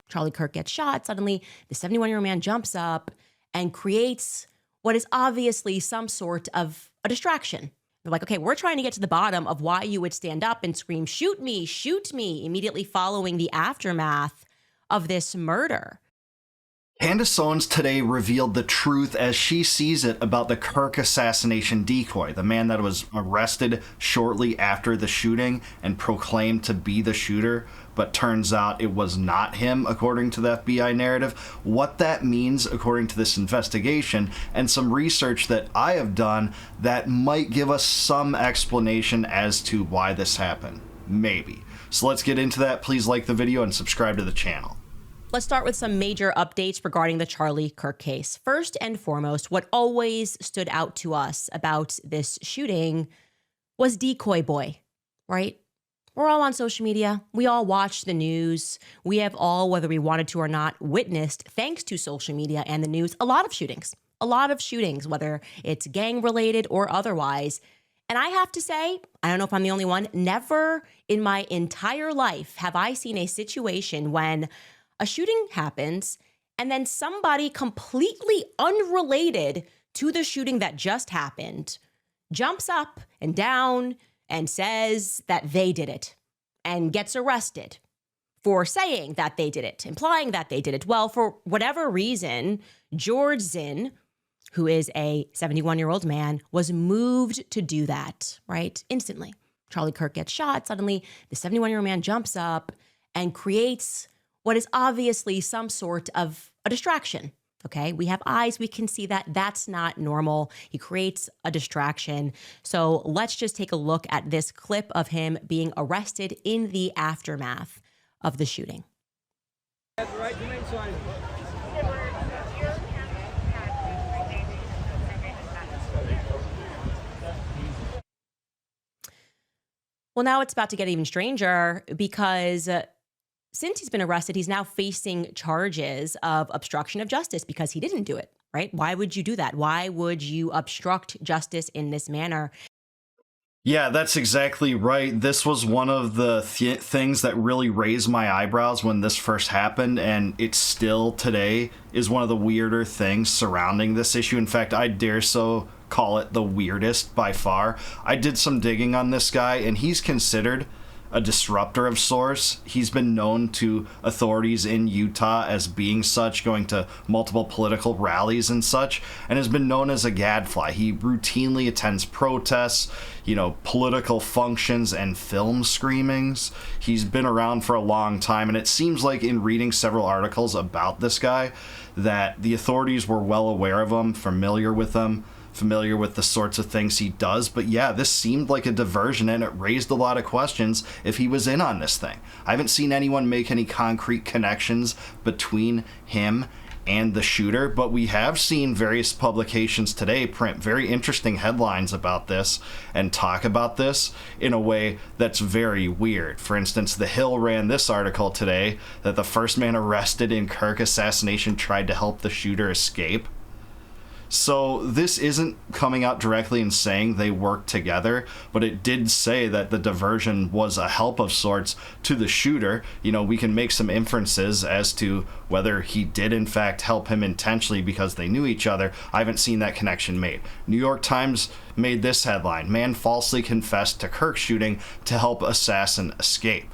Charlie Kirk gets shot. Suddenly, the 71-year-old man jumps up and creates what is obviously some sort of a distraction. They're like, okay, we're trying to get to the bottom of why you would stand up and scream, shoot me, immediately following the aftermath of this murder. Candace Owens today revealed the truth as she sees it about the Kirk assassination decoy, the man that was arrested shortly after the shooting and proclaimed to be the shooter, but turns out it was not him, according to the FBI narrative. What that means, according to this investigation, and some research that I have done that might give us some explanation as to why this happened. Maybe. So let's get into that. Please like the video and subscribe to the channel. Let's start with some major updates regarding the Charlie Kirk case. First and foremost, what always stood out to us about this shooting was Decoy Boy, right? We're all on social media. We all watch the news. We have all, whether we wanted to or not, witnessed, thanks to social media and the news, a lot of shootings, whether it's gang related or otherwise. And I have to say, I don't know if I'm the only one, never in my entire life have I seen a situation when a shooting happens and then somebody completely unrelated to the shooting that just happened jumps up and down and says that they did it and gets arrested for saying that they did it, implying that they did it. Well, for whatever reason, George Zinn, who is a 71-year-old man, was moved to do that, right? Instantly. Charlie Kirk gets shot. Suddenly, the 71-year-old man jumps up and creates what is obviously some sort of a distraction. Okay, we have eyes, we can see that. That's not normal. He creates a distraction. So let's just take a look at this clip of him being arrested in the aftermath of the shooting. Well, now it's about to get even stranger because since he's been arrested, he's now facing charges of obstruction of justice because he didn't do it, right? Why would you do that? Why would you obstruct justice in this manner? Yeah, that's exactly right. This was one of the things that really raised my eyebrows when this first happened, and it still today is one of the weirder things surrounding this issue. In fact, I dare so call it the weirdest by far. I did some digging on this guy, and he's considered a disruptor of sorts. He's been known to authorities in Utah as being such, going to multiple political rallies and such, and has been known as a gadfly. He routinely attends protests, political functions and film screenings. He's been around for a long time, and it seems like in reading several articles about this guy that the authorities were well aware of him, familiar with the sorts of things he does. But yeah, this seemed like a diversion, and it raised a lot of questions if he was in on this thing. I haven't seen anyone make any concrete connections between him and the shooter, but we have seen various publications today print very interesting headlines about this and talk about this in a way that's very weird. For instance, The Hill ran this article today that the first man arrested in Kirk assassination tried to help the shooter escape. So this isn't coming out directly and saying they worked together, but it did say that the diversion was a help of sorts to the shooter. We can make some inferences as to whether he did in fact help him intentionally because they knew each other. I haven't seen that connection made. New York Times made this headline: "Man falsely confessed to Kirk shooting to help assassin escape."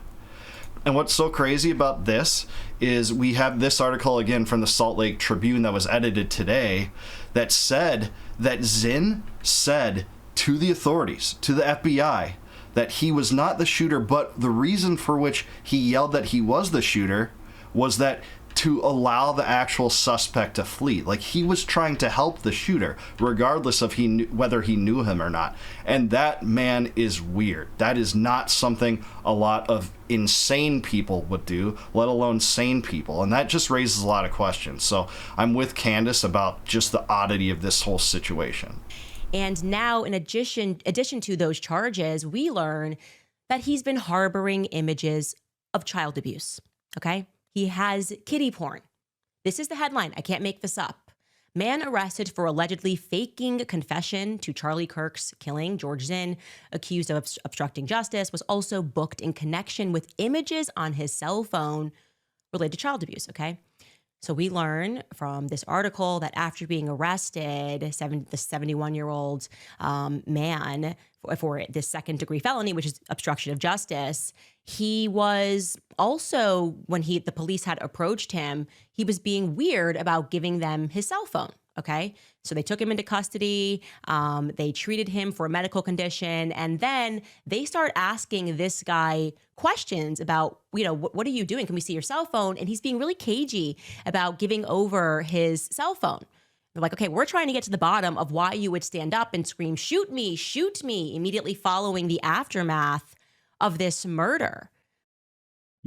And what's so crazy about this is we have this article again from the Salt Lake Tribune that was edited today that said that Zinn said to the authorities, to the FBI, that he was not the shooter, but the reason for which he yelled that he was the shooter was that to allow the actual suspect to flee. Like, he was trying to help the shooter, regardless of whether he knew him or not. And that, man, is weird. That is not something a lot of insane people would do, let alone sane people. And that just raises a lot of questions. So I'm with Candace about just the oddity of this whole situation. And now, in addition to those charges, we learn that he's been harboring images of child abuse, okay? He has kiddie porn. This is the headline. I can't make this up. Man arrested for allegedly faking confession to Charlie Kirk's killing. George Zinn, accused of obstructing justice, was also booked in connection with images on his cell phone related to child abuse, okay? So we learn from this article that after being arrested, the 71-year-old man for this second-degree felony, which is obstruction of justice, he was also, when the police had approached him, he was being weird about giving them his cell phone. Okay, so they took him into custody. They treated him for a medical condition, and then they start asking this guy questions about, what are you doing? Can we see your cell phone? And he's being really cagey about giving over his cell phone. They're like, okay, we're trying to get to the bottom of why you would stand up and scream, shoot me, immediately following the aftermath of this murder.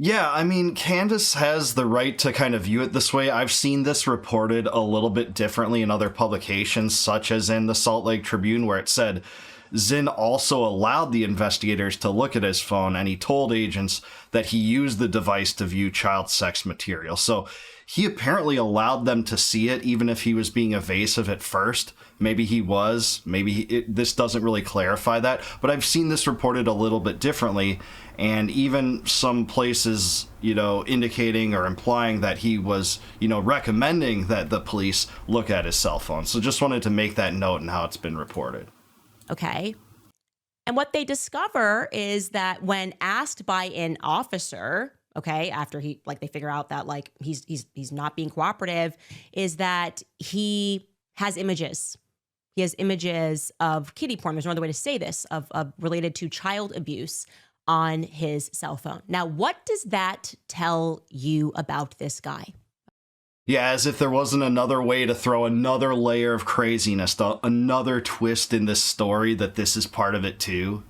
Yeah, I mean, Candace has the right to kind of view it this way. I've seen this reported a little bit differently in other publications, such as in the Salt Lake Tribune, where it said Zinn also allowed the investigators to look at his phone, and he told agents that he used the device to view child sex material. So he apparently allowed them to see it, even if he was being evasive at first. Maybe he was, this doesn't really clarify that, but I've seen this reported a little bit differently, and even some places, indicating or implying that he was, recommending that the police look at his cell phone. So just wanted to make that note and how it's been reported. Okay. And what they discover is that when asked by an officer, okay, after they figure out that he's not being cooperative, is that he has images. He has images of kiddie porn. There's no other way to say this, of related to child abuse on his cell phone. Now, what does that tell you about this guy? Yeah, as if there wasn't another way to throw another layer of craziness, another twist in this story, that this is part of it too.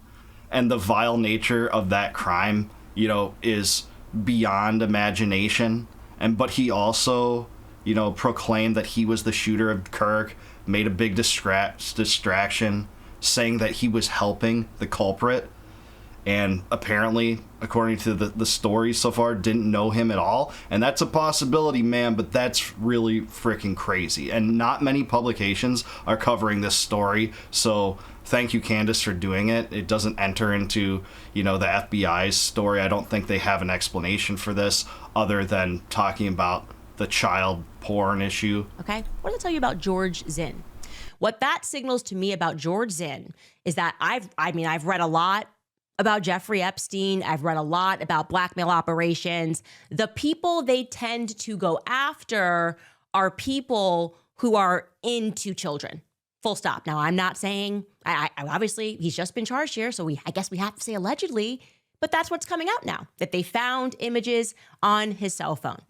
And the vile nature of that crime, is beyond imagination. But he also, proclaimed that he was the shooter of Kirk, made a big distraction, saying that he was helping the culprit, and apparently, according to the story so far, didn't know him at all. And that's a possibility, man, but that's really freaking crazy. And not many publications are covering this story, so thank you, Candace, for doing it. It doesn't enter into, the FBI's story. I don't think they have an explanation for this other than talking about the child porn issue. Okay. What does it tell you about George Zinn? What that signals to me about George Zinn is that I've read a lot about Jeffrey Epstein. I've read a lot about blackmail operations. The people they tend to go after are people who are into children. Full stop. Now, I'm not saying, I obviously, he's just been charged here, so I guess we have to say allegedly, but that's what's coming out now, that they found images on his cell phone.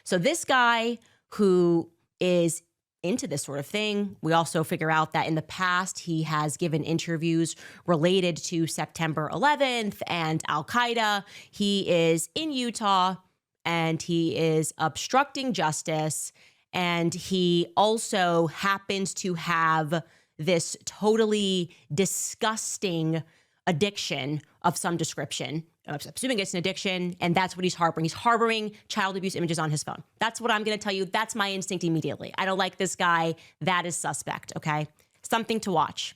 So this guy who is into this sort of thing, we also figure out that in the past, he has given interviews related to September 11th and Al-Qaeda. He is in Utah, and he is obstructing justice. And he also happens to have this totally disgusting addiction of some description. I'm assuming it's an addiction, and that's what he's harboring. He's harboring child abuse images on his phone. That's what I'm going to tell you. That's my instinct immediately. I don't like this guy. That is suspect, okay? Something to watch.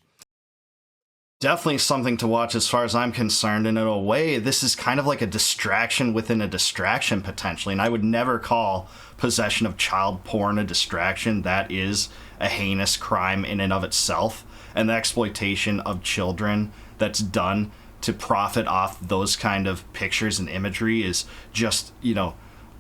Definitely something to watch as far as I'm concerned. And in a way, this is kind of like a distraction within a distraction, potentially. And I would never call possession of child porn a distraction. That is a heinous crime in and of itself. And the exploitation of children that's done to profit off those kind of pictures and imagery is just,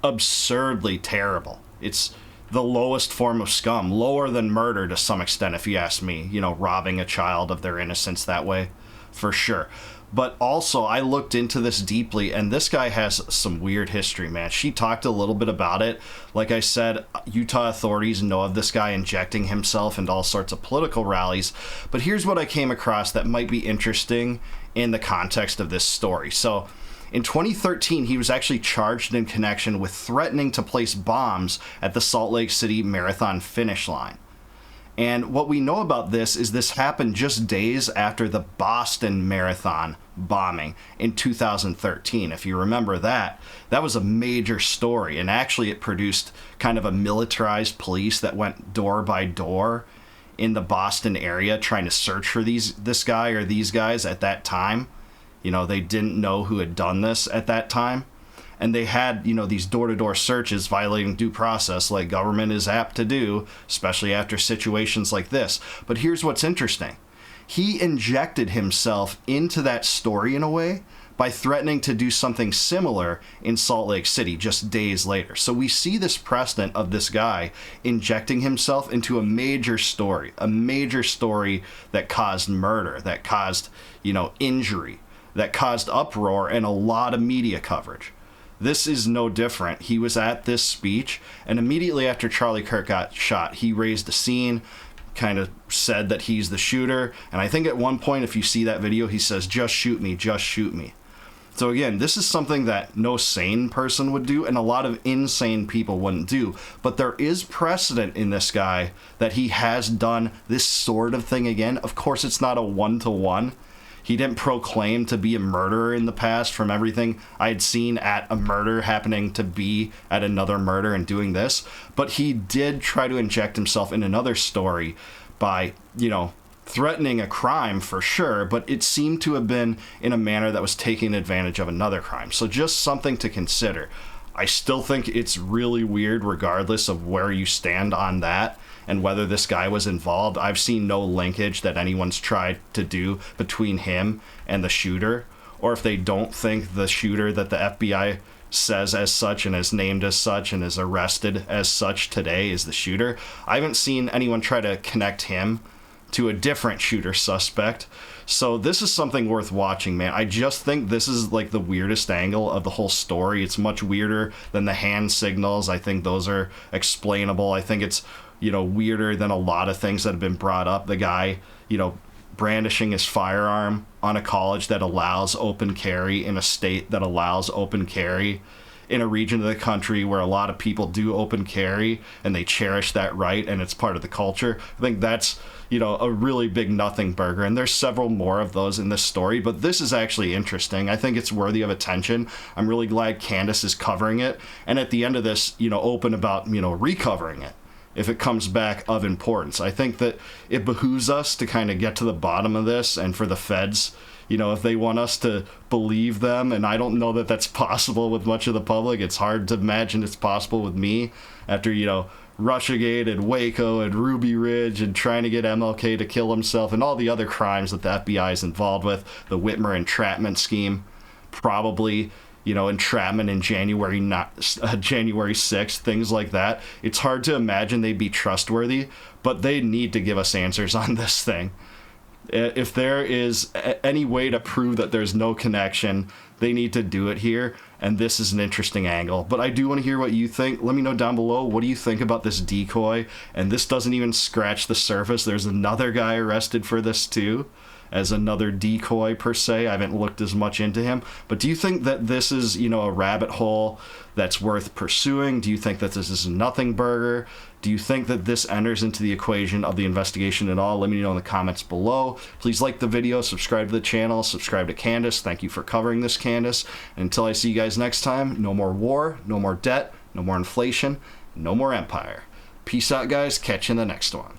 absurdly terrible. It's the lowest form of scum, lower than murder to some extent, if you ask me, robbing a child of their innocence that way, for sure. But also, I looked into this deeply, and this guy has some weird history, man. She talked a little bit about it. Like I said, Utah authorities know of this guy injecting himself into all sorts of political rallies. But here's what I came across that might be interesting in the context of this story. So, in 2013, he was actually charged in connection with threatening to place bombs at the Salt Lake City Marathon finish line. And what we know about this is this happened just days after the Boston Marathon bombing in 2013. If you remember that was a major story. And actually it produced kind of a militarized police that went door by door in the Boston area trying to search for this guy or these guys at that time. They didn't know who had done this at that time. and they had, these door-to-door searches violating due process like government is apt to do, especially after situations like this. But here's what's interesting. He injected himself into that story in a way by threatening to do something similar in Salt Lake City just days later. So we see this precedent of this guy injecting himself into a major story that caused murder, that caused, injury, that caused uproar and a lot of media coverage. This is no different. He was at this speech, and immediately after Charlie Kirk got shot, he raised a scene, kind of said that he's the shooter, and I think at one point, if you see that video, he says, "Just shoot me, just shoot me." So again, this is something that no sane person would do, and a lot of insane people wouldn't do. But there is precedent in this guy that he has done this sort of thing again. Of course, it's not a one-to-one. He didn't proclaim to be a murderer in the past from everything I had seen at a murder happening to be at another murder and doing this. But he did try to inject himself in another story by, threatening a crime for sure, but it seemed to have been in a manner that was taking advantage of another crime. So just something to consider. I still think it's really weird regardless of where you stand on that and whether this guy was involved. I've seen no linkage that anyone's tried to do between him and the shooter, or if they don't think the shooter that the FBI says as such and is named as such and is arrested as such today is the shooter. I haven't seen anyone try to connect him to a different shooter suspect. So this is something worth watching, man. I just think this is like the weirdest angle of the whole story. It's much weirder than the hand signals. I think those are explainable. I think it's, weirder than a lot of things that have been brought up. The guy, brandishing his firearm on a college that allows open carry, in a state that allows open carry, in a region of the country where a lot of people do open carry and they cherish that right and it's part of the culture. I think that's, a really big nothing burger. And there's several more of those in this story, but this is actually interesting. I think it's worthy of attention. I'm really glad Candace is covering it. And at the end of this, open about, recovering it if it comes back of importance. I think that it behooves us to kind of get to the bottom of this, and for the feds, if they want us to believe them, and I don't know that that's possible with much of the public. It's hard to imagine it's possible with me after, Russiagate and Waco and Ruby Ridge and trying to get MLK to kill himself and all the other crimes that the FBI is involved with, the Whitmer entrapment scheme, probably, entrapment in January 6th, things like that. It's hard to imagine they'd be trustworthy, but they need to give us answers on this thing. If there is any way to prove that there's no connection, they need to do it here, and this is an interesting angle. But I do want to hear what you think. Let me know down below, what do you think about this decoy? And this doesn't even scratch the surface. There's another guy arrested for this too, as another decoy per se. I haven't looked as much into him. But do you think that this is, a rabbit hole that's worth pursuing? Do you think that this is a nothing burger? Do you think that this enters into the equation of the investigation at all? Let me know in the comments below. Please like the video, subscribe to the channel, subscribe to Candace. Thank you for covering this, Candace. And until I see you guys next time, no more war, no more debt, no more inflation, no more empire. Peace out, guys. Catch you in the next one.